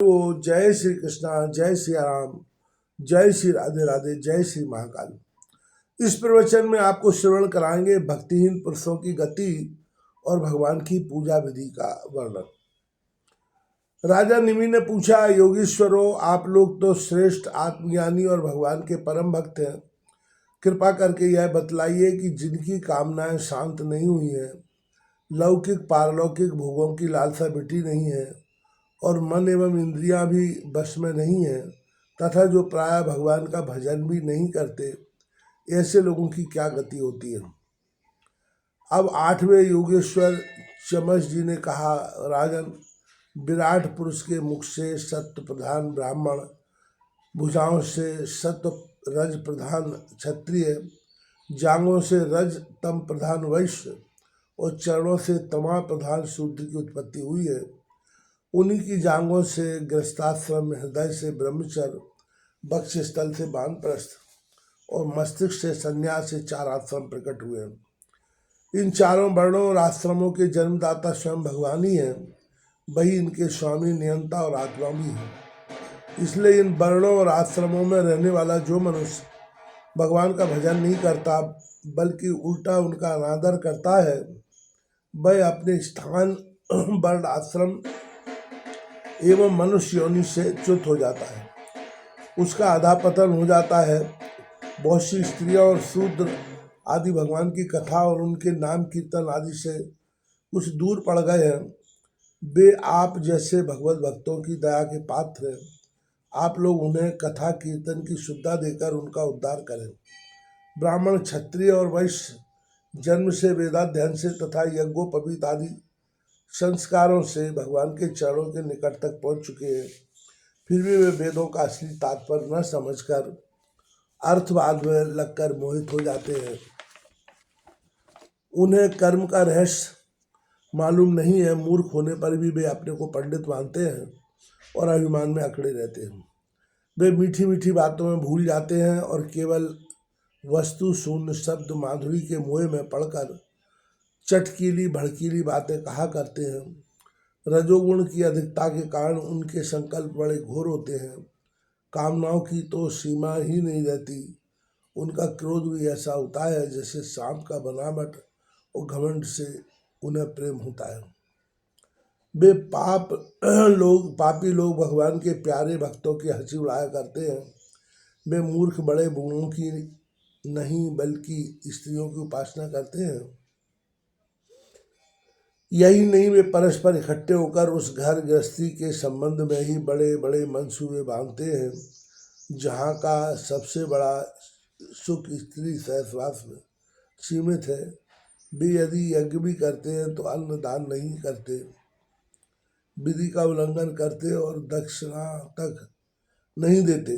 तो जय श्री कृष्णा, जय श्री राम, जय श्री राधे राधे, जय श्री महाकाल। इस प्रवचन में आपको श्रवण कराएंगे भक्तिहीन पुरुषों की गति और भगवान की पूजा विधि का वर्णन। राजा निमि ने पूछा, योगीश्वरों, आप लोग तो श्रेष्ठ आत्मज्ञानी और भगवान के परम भक्त हैं। कृपा करके यह बतलाइए कि जिनकी कामनाएं शांत नहीं हुई हैं, लौकिक पारलौकिक भोगों की लालसा मिटी नहीं है और मन एवं इंद्रियां भी बस में नहीं है, तथा जो प्राय भगवान का भजन भी नहीं करते, ऐसे लोगों की क्या गति होती है। अब 8वें योगेश्वर चमस जी ने कहा, राजन, विराट पुरुष के मुख से सत्व प्रधान ब्राह्मण, भुजाओं से सत्व रज प्रधान क्षत्रिय, जांघों से रज तम प्रधान वैश्य और चरणों से तमा प्रधान शूद्र की उत्पत्ति हुई है। उन्हीं की जांघों से गृहस्थाश्रम, हृदय से ब्रह्मचर्य, वक्षस्थल से वानप्रस्थ और मस्तिष्क से संन्यास से 4 आश्रम प्रकट हुए हैं। इन चारों वर्णों और आश्रमों के जन्मदाता स्वयं भगवान ही हैं। वही इनके स्वामी, नियंता और आत्मा भी हैं। इसलिए इन वर्णों और आश्रमों में रहने वाला जो मनुष्य भगवान का भजन नहीं करता बल्कि उल्टा उनका अनादर करता है, वह अपने स्थान, वर्ण, आश्रम एवं मनुष्य योनि से च्युत हो जाता है। उसका अधापतन हो जाता है। बहुत सी स्त्रियां और शूद्र आदि भगवान की कथा और उनके नाम कीर्तन आदि से कुछ दूर पड़ गए हैं। वे आप जैसे भगवत भक्तों की दया के पात्र हैं। आप लोग उन्हें कथा कीर्तन की सुविधा देकर उनका उद्धार करें। ब्राह्मण, क्षत्रिय और वैश्य जन्म से वेदाध्ययन से तथा यज्ञोपवीत आदि संस्कारों से भगवान के चरणों के निकट तक पहुंच चुके हैं, फिर भी वे वेदों का असली तात्पर्य न समझकर अर्थवाद में लगकर मोहित हो जाते हैं। उन्हें कर्म का रहस्य मालूम नहीं है। मूर्ख होने पर भी वे अपने को पंडित मानते हैं और अभिमान में अकड़े रहते हैं। वे मीठी मीठी बातों में भूल जाते हैं और केवल वस्तु शून्य शब्द माधुरी के मोह में पड़कर चटकीली भड़कीली बातें कहा करते हैं। रजोगुण की अधिकता के कारण उनके संकल्प बड़े घोर होते हैं। कामनाओं की तो सीमा ही नहीं रहती। उनका क्रोध भी ऐसा होता है जैसे सांप का बनावट और घमंड से उन्हें प्रेम होता है। वे पापी लोग भगवान के प्यारे भक्तों की हंसी उड़ाया करते हैं। वे मूर्ख बड़े गुणों की नहीं बल्कि स्त्रियों की उपासना करते हैं। यही नहीं, वे परस्पर इकट्ठे होकर उस घर गृहस्थी के संबंध में ही बड़े बड़े मंसूबे बांधते हैं, जहाँ का सबसे बड़ा सुख स्त्री सहवास में सीमित है। वे यदि यज्ञ भी करते हैं तो अन्न दान नहीं करते, विधि का उल्लंघन करते और दक्षिणा तक नहीं देते।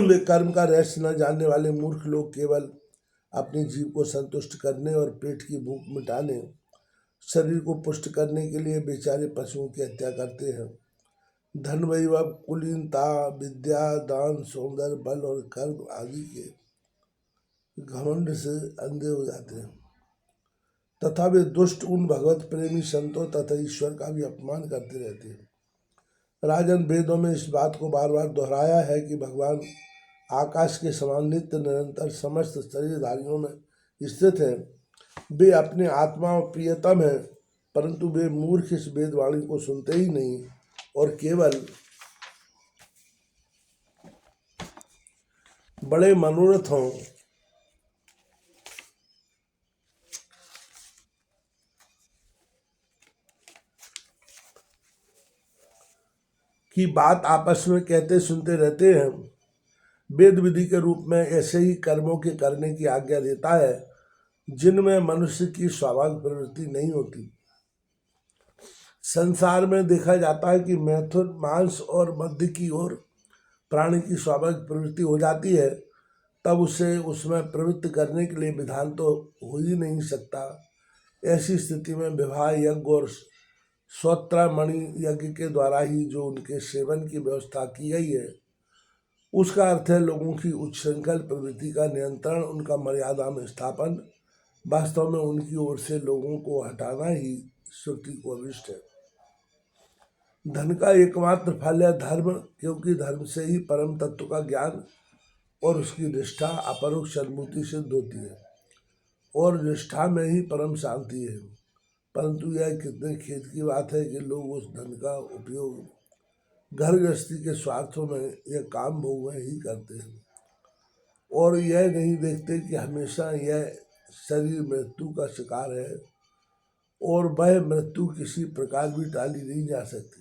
वे कर्म का रहस्य न जानने वाले मूर्ख लोग केवल अपने जीव को संतुष्ट करने और पेट की भूख मिटाने, शरीर को पुष्ट करने के लिए बेचारे पशुओं की हत्या करते हैं। धन, वैभव, कुलीनता, विद्या, दान, सौंदर्य, बल और कर्म आदि के घमंड से अंधे हो जाते हैं तथा वे दुष्ट उन भगवत प्रेमी संतों तथा ईश्वर का भी अपमान करते रहते हैं। राजन, वेदों में इस बात को बार बार दोहराया है कि भगवान आकाश के समान नित्य निरंतर समस्त शरीरधारियों में स्थित है। वे अपने आत्मा और प्रियतम हैं, परंतु वे मूर्ख इस वेदवाणी को सुनते ही नहीं और केवल बड़े मनोरथों की बात आपस में कहते सुनते रहते हैं। वेद विधि के रूप में ऐसे ही कर्मों के करने की आज्ञा देता है जिनमें मनुष्य की स्वाभाविक प्रवृत्ति नहीं होती। संसार में देखा जाता है कि मैथुन, मांस और मध्य की ओर प्राणी की स्वाभाविक प्रवृत्ति हो जाती है, तब उसे उसमें प्रवृत्त करने के लिए विधान तो हो ही नहीं सकता। ऐसी स्थिति में विवाह यज्ञ और स्वत्रामणि यज्ञ के द्वारा ही जो उनके सेवन की व्यवस्था की गई है, उसका अर्थ है लोगों की उच्छृंखल प्रवृत्ति का नियंत्रण, उनका मर्यादा में स्थापन। वास्तव में उनकी ओर से लोगों को हटाना ही श्रुति को अभिष्ट है। धन का एकमात्र फल है धर्म, क्योंकि धर्म से ही परम तत्व का ज्ञान और उसकी निष्ठा अपरोक्ष अनुभूति सिद्ध होती है, और निष्ठा में ही परम शांति है। परंतु यह कितने खेद की बात है कि लोग उस धन का उपयोग घर गृहस्थी के स्वार्थों में या काम भोग में ही करते हैं, और यह नहीं देखते कि हमेशा यह शरीर मृत्यु का शिकार है, और वह मृत्यु किसी प्रकार भी टाली नहीं जा सकती।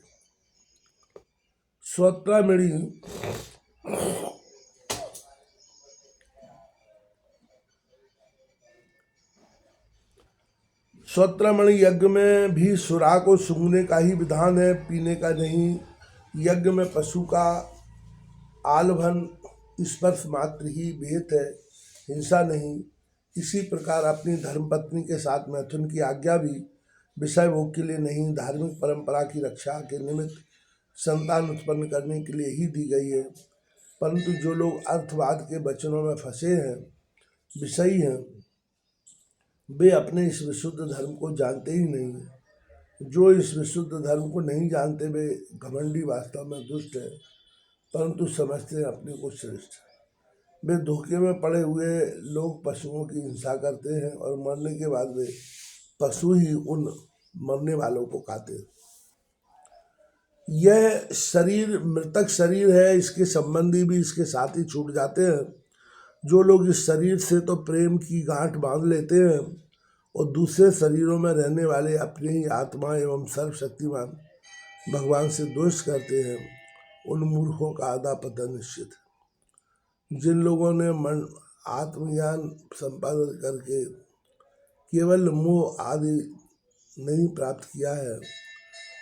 स्वत्रमणि यज्ञ में भी सुरा को सूंघने का ही विधान है, पीने का नहीं। यज्ञ में पशु का आलभन स्पर्श मात्र ही विहित है, हिंसा नहीं। इसी प्रकार अपनी धर्मपत्नी के साथ मैथुन की आज्ञा भी विषय भोग के लिए नहीं, धार्मिक परंपरा की रक्षा के निमित्त संतान उत्पन्न करने के लिए ही दी गई है। परंतु जो लोग अर्थवाद के वचनों में फंसे हैं, विषयी हैं, वे अपने इस विशुद्ध धर्म को जानते ही नहीं। जो इस विशुद्ध धर्म को नहीं जानते वे घमंडी वास्तव में दुष्ट है, परंतु समझते हैं अपने को श्रेष्ठ। वे धोखे में पड़े हुए लोग पशुओं की हिंसा करते हैं, और मरने के बाद वे पशु ही उन मरने वालों को खाते हैं। यह शरीर मृतक शरीर है, इसके संबंधी भी इसके साथ ही छूट जाते हैं। जो लोग इस शरीर से तो प्रेम की गांठ बांध लेते हैं, और दूसरे शरीरों में रहने वाले अपने ही आत्मा एवं सर्वशक्तिमान भगवान से द्वेष करते हैं, उन मूर्खों का आधा पतन निश्चित है। जिन लोगों ने मन आत्मज्ञान संपादन करके केवल मोह आदि नहीं प्राप्त किया है,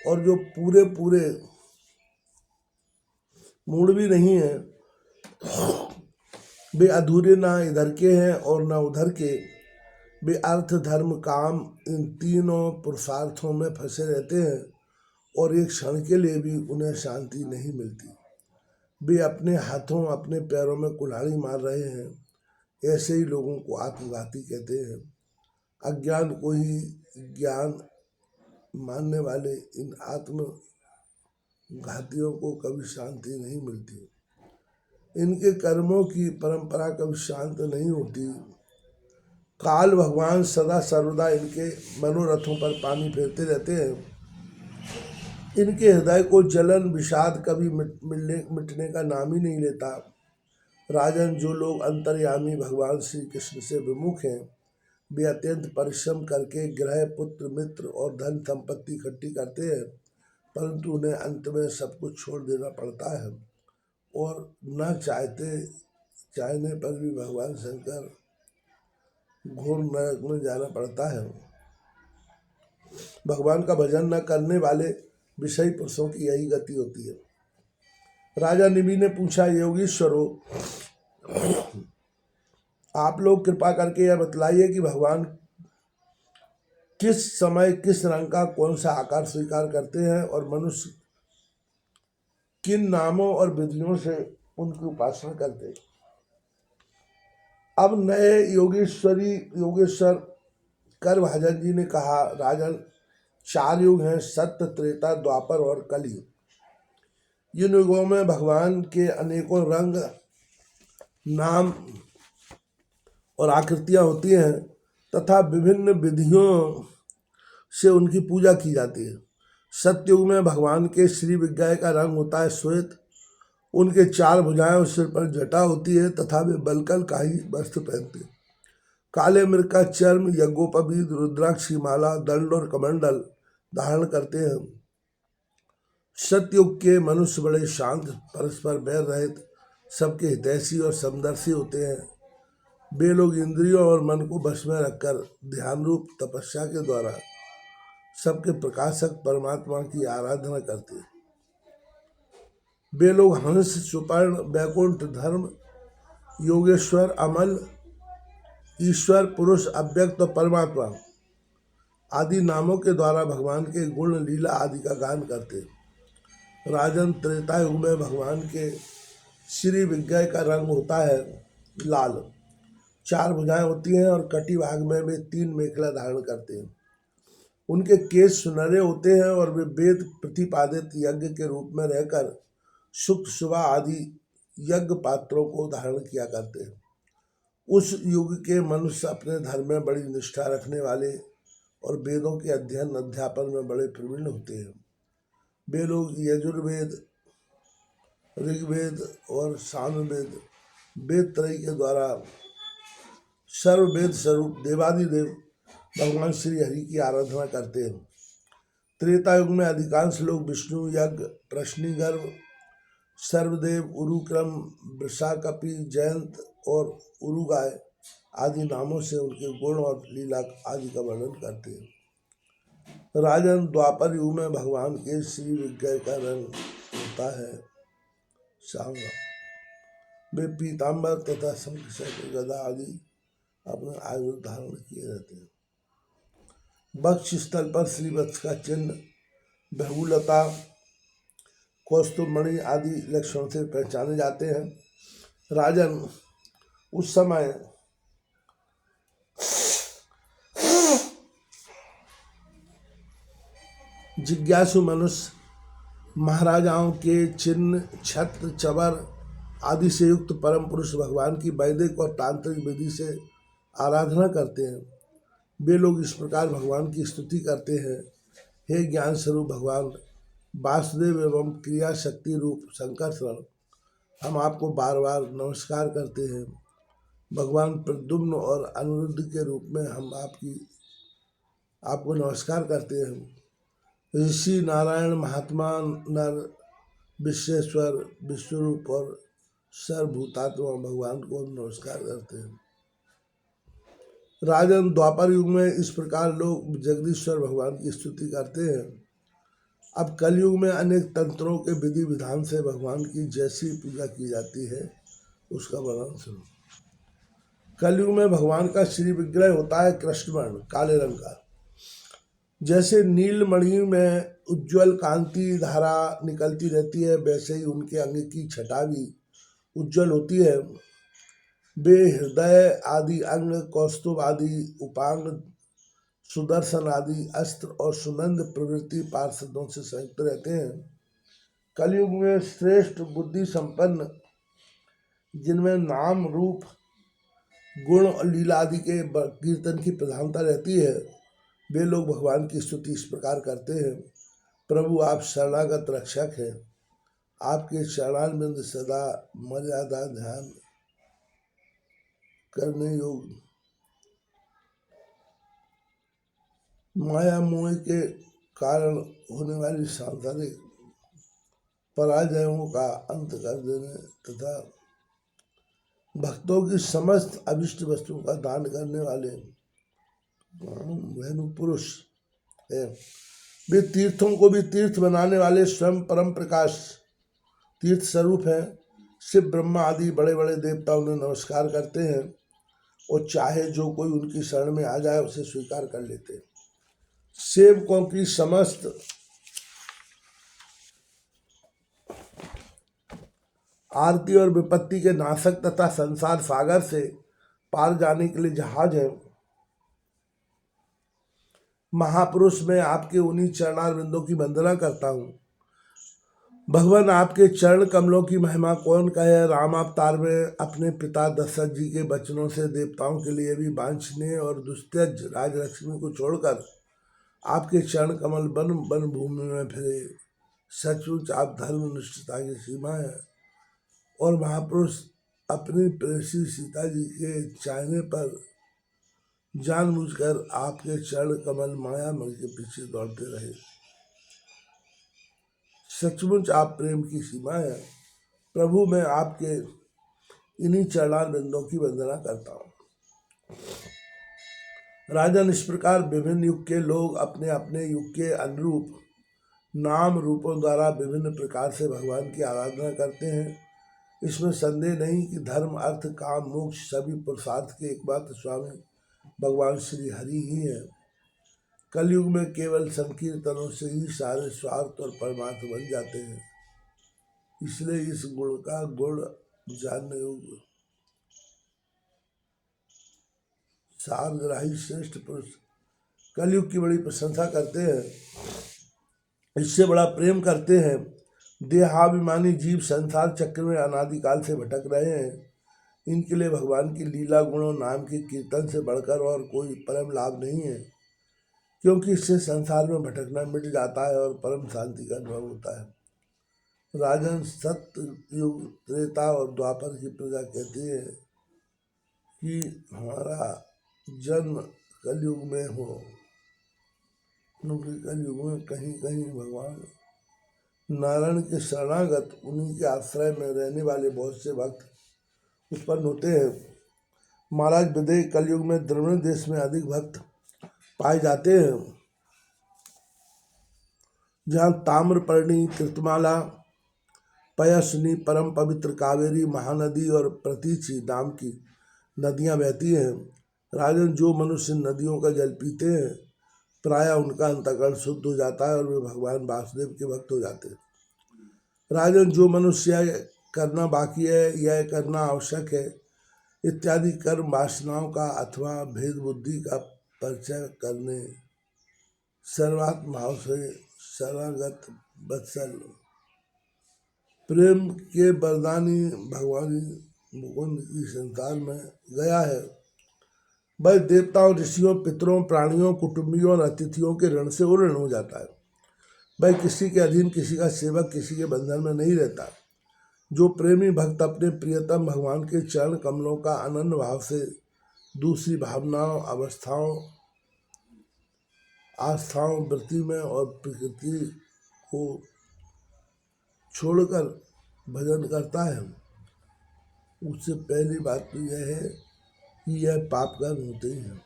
और जो पूरे पूरे मूड भी नहीं है, वे अधूरे ना इधर के हैं और ना उधर के। वे अर्थ धर्म काम इन तीनों पुरुषार्थों में फंसे रहते हैं, और एक क्षण के लिए भी उन्हें शांति नहीं मिलती। वे अपने हाथों अपने पैरों में कुल्हाड़ी मार रहे हैं। ऐसे ही लोगों को आत्मघाती कहते हैं। अज्ञान को ही ज्ञान मानने वाले इन आत्मघातियों को कभी शांति नहीं मिलती। इनके कर्मों की परंपरा कभी शांत नहीं होती। काल भगवान सदा सर्वदा इनके मनोरथों पर पानी फेरते रहते हैं। इनके हृदय को जलन विषाद कभी मिटने का नाम ही नहीं लेता। राजन, जो लोग अंतर्यामी भगवान श्री कृष्ण से विमुख हैं, वे अत्यंत परिश्रम करके ग्रह पुत्र मित्र और धन संपत्ति इकट्ठी करते हैं, परंतु उन्हें अंत में सब कुछ छोड़ देना पड़ता है, और न चाहने पर भी भगवान शंकर घोर नरक में जाना पड़ता है। भगवान का भजन न करने वाले विषयी पुरुषों की यही गति होती है। राजा निमि ने पूछा, योगीश्वरों, आप लोग कृपा करके यह बतलाइए कि भगवान किस समय किस रंग का कौन सा आकार स्वीकार करते हैं, और मनुष्य किन नामों और विधियों से उनकी उपासना करते हैं। अब नए योगेश्वर कर भाजन जी ने कहा, राजन, 4 युग हैं, सत्य, त्रेता, द्वापर और कलयुग। इन युगों में भगवान के अनेकों रंग नाम और आकृतियां होती हैं, तथा विभिन्न विधियों से उनकी पूजा की जाती है। सत्युग में भगवान के श्री विग्रह का रंग होता है श्वेत। उनके 4 भुजाएं और सिर पर जटा होती है, तथा वे बलकल का ही वस्त्र पहनते हैं। काले मृग का चर्म, यज्ञोपवीत, रुद्राक्ष माला, दंड और कमंडल धारण करते हैं। सतयुग के मनुष्य बड़े शांत, परस्पर बैर रहित, सबके हितैषी और समदर्शी होते हैं। वे लोग इंद्रियों और मन को वश में रखकर ध्यान रूप तपस्या के द्वारा सबके प्रकाशक परमात्मा की आराधना करते हैं। वे लोग हंस, सुपर्ण, वैकुंठ, धर्म, योगेश्वर, अमल, ईश्वर, पुरुष, अव्यक्त और परमात्मा आदि नामों के द्वारा भगवान के गुण लीला आदि का गान करते। राजन, त्रेता युग में भगवान के श्री विग्रह का रंग होता है लाल। 4 भुजाएं होती हैं, और कटी भाग में वे 3 मेखला धारण करते हैं। उनके केस सुनहरे होते हैं और वे वेद प्रतिपादित यज्ञ के रूप में रहकर सुख सुबह आदि यज्ञ पात्रों को धारण किया करते हैं। उस युग के मनुष्य अपने धर्म में बड़ी निष्ठा रखने वाले और वेदों के अध्ययन अध्यापन में बड़े प्रवीण होते हैं। वे लोग यजुर्वेद, ऋग्वेद और सामवेद वेद त्रय के द्वारा सर्ववेद स्वरूप देवादिदेव भगवान श्री हरि की आराधना करते हैं। त्रेता युग में अधिकांश लोग विष्णु यज्ञ, प्रश्निगर्भ, सर्वदेव, उरुक्रम, वृषाकपि, जयंत और उरुगाय आदि नामों से उनके गुण और लीला आदि का वर्णन करते हैं। राजन, द्वापर युग में भगवान के श्री विग्रह का रंग होता है सांवला। वे पीताम्बर तथा शंख चक्र गदा आदि अपने आयुध धारण किए रहते हैं। वक्ष स्थल पर श्रीवत्स का चिन्ह, बहुलता, कौस्तुभमणि आदि लक्षणों से पहचाने जाते हैं। राजन, उस समय जिज्ञासु मनुष्य महाराजाओं के चिन्ह, छत्र, चबर आदि से युक्त परम पुरुष भगवान की वैदिक और तांत्रिक विधि से आराधना करते हैं। वे लोग इस प्रकार भगवान की स्तुति करते हैं। हे ज्ञान स्वरूप भगवान वासुदेव एवं क्रिया शक्ति रूप शंकरस्वरण, हम आपको बार बार नमस्कार करते हैं। भगवान प्रद्युम्न और अनिरुद्ध के रूप में हम आपको नमस्कार करते हैं। ऋषि, नारायण, महात्मा, नर, विश्वेश्वर, विश्वरूप और सर्वभूतात्मा भगवान को नमस्कार करते हैं। राजन, द्वापर युग में इस प्रकार लोग जगदीश्वर भगवान की स्तुति करते हैं। अब कलयुग में अनेक तंत्रों के विधि विधान से भगवान की जैसी पूजा की जाती है उसका वर्णन सुनो। कलयुग में भगवान का श्री विग्रह होता है कृष्णवर्ण, काले रंग का। जैसे नीलमणि में उज्ज्वल कांति धारा निकलती रहती है, वैसे ही उनके अंग की छटा भी उज्ज्वल होती है। वे हृदय आदि अंग, कौस्तुभ आदि उपांग, सुदर्शन आदि अस्त्र और सुनंद प्रवृत्ति पार्षदों से संयुक्त रहते हैं। कलयुग में श्रेष्ठ बुद्धि संपन्न, जिनमें नाम, रूप, गुण और लीला आदि के कीर्तन की प्रधानता रहती है, वे लोग भगवान की स्तुति इस प्रकार करते हैं। प्रभु, आप शरणागत रक्षक हैं। आपके चरणारविंद सदा मर्यादा ध्यान करने योग्य, माया मोह के कारण होने वाली सांसारिक पराजयों का अंत कर देने तथा भक्तों की समस्त अभिष्ट वस्तुओं का दान करने वाले वेणु पुरुष है। वे तीर्थों को भी तीर्थ बनाने वाले स्वयं परम प्रकाश तीर्थ स्वरूप है। शिव, ब्रह्मा आदि बड़े बड़े देवता उन्हें नमस्कार करते हैं और चाहे जो कोई उनकी शरण में आ जाए उसे स्वीकार कर लेते हैं। सेवकों की समस्त आरती और विपत्ति के नाशक तथा संसार सागर से पार जाने के लिए जहाज है। महापुरुष, मैं आपके उन्हीं चरणारविंदों की वंदना करता हूँ। भगवान, आपके चरण कमलों की महिमा कौन कहे। राम अवतार में अपने पिता दशरथ जी के वचनों से देवताओं के लिए भी वांछनीय और दुस्त्यज राजलक्ष्मी को छोड़कर आपके चरण कमल वन वन भूमि में फिरे। सचमुच आप धर्मनिष्ठता की सीमा है और महापुरुष अपनी प्रेसी सीता जी के चाहने पर जानबूझकर आपके चरण कमल माया मल के पीछे दौड़ते रहे। सचमुच आप प्रेम की सीमा है। प्रभु, मैं आपके इन्हीं चरणारविंदों की वंदना करता हूँ। राजन, इस प्रकार विभिन्न युग के लोग अपने अपने युग के अनुरूप नाम रूपों द्वारा विभिन्न प्रकार से भगवान की आराधना करते हैं। इसमें संदेह नहीं कि धर्म, अर्थ, काम, मोक्ष सभी पुरुषार्थ के एकमात्र स्वामी भगवान श्री हरि ही हैं। कलयुग में केवल संकीर्तनों से ही सारे स्वार्थ और परमार्थ बन जाते हैं। इसलिए इस गुण का गुण जानने योग्य सारग्राही श्रेष्ठ पुरुष कलयुग की बड़ी प्रशंसा करते हैं, इससे बड़ा प्रेम करते हैं। देहाभिमानी जीव संसार चक्र में अनादिकाल से भटक रहे हैं। इनके लिए भगवान की लीला गुणों नाम के कीर्तन से बढ़कर और कोई परम लाभ नहीं है, क्योंकि इससे संसार में भटकना मिट जाता है और परम शांति का अनुभव होता है। राजन, सत्य युग, त्रेता और द्वापर की प्रजा कहती है कि हमारा जन्म कलयुग में हो, क्योंकि कलयुग में कहीं कहीं भगवान नारायण के शरणागत, उन्हीं के आश्रय में रहने वाले बहुत से भक्त उत्पन्न होते हैं। महाराज विदेह कलयुग में द्रविड़ देश में अधिक भक्त पाए जाते हैं, जहाँ ताम्रपर्णी, कृतमाला, पयस्विनी, परम पवित्र कावेरी, महानदी और प्रतीचि नाम की नदियाँ बहती हैं। राजन, जो मनुष्य नदियों का जल पीते हैं प्रायः उनका अंतःकरण शुद्ध हो जाता है और वे भगवान वासुदेव के भक्त हो जाते हैं। राजन, जो मनुष्य यह करना बाकी है, यह करना आवश्यक है इत्यादि कर्म वासनाओं का अथवा भेद बुद्धि का परिचय करने सर्वात्म भाव से शरणागत वत्सल प्रेम के वरदानी भगवान मुकुंद की संसार में गया है, वह देवताओं, ऋषियों, पितरों, प्राणियों, कुटुंबियों और अतिथियों के ऋण से ऋण हो जाता है। वह किसी के अधीन, किसी का सेवक, किसी के बंधन में नहीं रहता। जो प्रेमी भक्त अपने प्रियतम भगवान के चरण कमलों का अनन्य भाव से दूसरी भावनाओं, अवस्थाओं, आस्थाओं, वृत्ति में और प्रकृति को छोड़कर भजन करता है, उससे पहली बात तो यह है कि यह पाप कर्म होते ही हैं।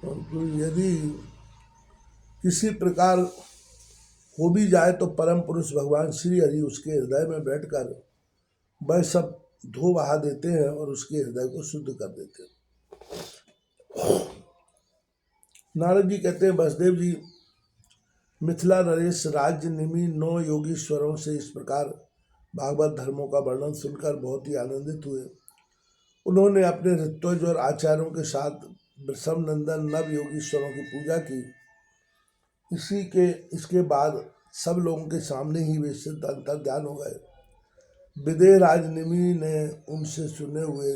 परंतु यदि किसी प्रकार हो भी जाए तो परम पुरुष भगवान श्री हरि उसके हृदय में बैठकर वह सब धो बहा देते हैं और उसके हृदय को शुद्ध कर देते हैं। नारद जी कहते हैं, वसुदेव जी मिथिला नरेश राज्य निमि 9 योगीश्वरों से इस प्रकार भागवत धर्मों का वर्णन सुनकर बहुत ही आनंदित हुए। उन्होंने अपने ऋत्विज और आचार्यों के साथ वृषभ नंदन नव योगीश्वरों की पूजा की। इसके बाद सब लोगों के सामने ही वे सिद्ध अंतर्ध्यान हो गए। विदेह राजनिमि ने उनसे सुने हुए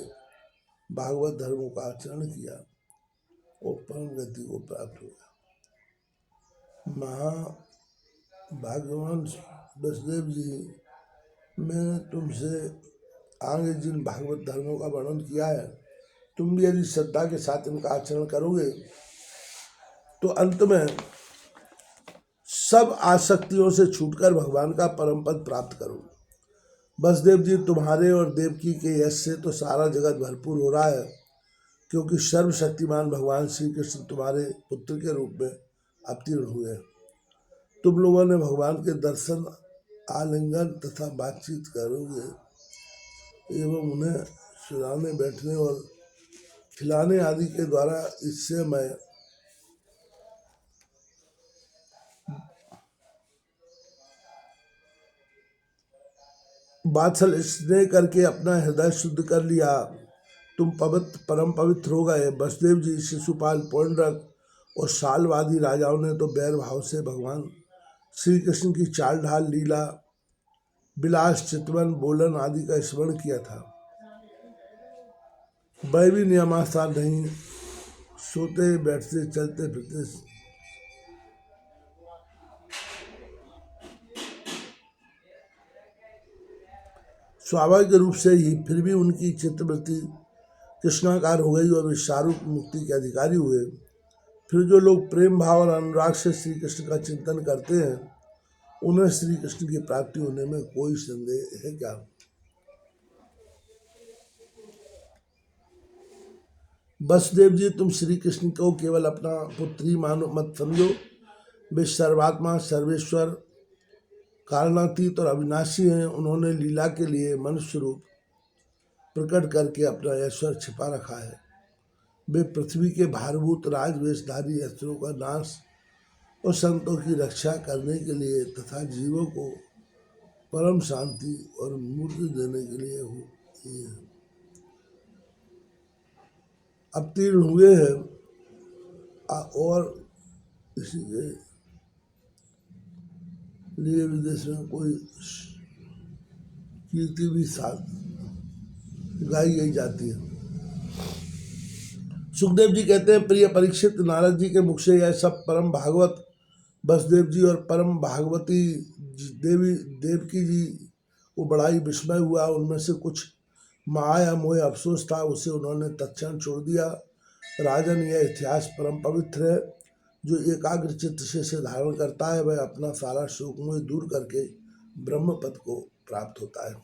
भागवत धर्मों का आचरण किया और परम गति को प्राप्त हुआ। भाग्यवान वसुदेव जी, मैंने तुमसे आगे जिन भागवत धर्मों का वर्णन किया है, तुम भी यदि श्रद्धा के साथ इनका आचरण करोगे तो अंत में सब आसक्तियों से छूटकर भगवान का परम पद प्राप्त करोगे। वसुदेव जी, तुम्हारे और देवकी के यश से तो सारा जगत भरपूर हो रहा है, क्योंकि सर्वशक्तिमान भगवान श्री कृष्ण तुम्हारे पुत्र के रूप में अवतीर्ण हुए। तुम लोगों ने भगवान के दर्शन, आलिंगन तथा बातचीत करोगे एवं उन्हें सुलाने, बैठने और खिलाने आदि के द्वारा इससे मैं बात्सल स्नेह करके अपना हृदय शुद्ध कर लिया। तुम परम पवित्र हो गए। वसुदेव जी, शिशुपाल, पौंड्रक और सालवादी राजाओं ने तो बैर भाव से भगवान श्री कृष्ण की चाल ढाल, लीला विलास, चितवन, बोलन आदि का स्मरण किया था। वह भी नियमानुसार नहीं सोते, बैठते, चलते फिरते स्वाभाविक रूप से ही, फिर भी उनकी चित्तवृत्ति कृष्णाकार हो गई और वे शारूप मुक्ति के अधिकारी हुए। फिर जो लोग प्रेम भाव और अनुराग से श्री कृष्ण का चिंतन करते हैं, उन्हें श्री कृष्ण की प्राप्ति होने में कोई संदेह है क्या? वसुदेव जी, तुम श्री कृष्ण को केवल अपना पुत्र ही मानो, मत समझो। वे सर्वात्मा, सर्वेश्वर, कारणातीत और अविनाशी हैं। उन्होंने लीला के लिए मनुष्य रूप प्रकट करके अपना ऐश्वर्य छिपा रखा है। वे पृथ्वी के भारभूत राजवेशधारी अस्त्रों का नाश और संतों की रक्षा करने के लिए तथा जीवों को परम शांति और मुक्ति देने के लिए अवतीर्ण हुए हैं। और इसी के लिए विदेश में कोई कीर्ति भी साथ गाई गई जाती है। सुखदेव जी कहते हैं, प्रिय परीक्षित, नारद जी के मुख से यह सब परम भागवत वसुदेव जी और परम भागवती देवी देवकी जी को बड़ा ही विस्मय हुआ। उनमें से कुछ माया मोह अफसोस था, उसे उन्होंने तत्क्षण छोड़ दिया। राजन, यह इतिहास परम पवित्र है। जो एकाग्र चित्त से धारण करता है वह अपना सारा शोक मोह दूर करके ब्रह्म पद को प्राप्त होता है।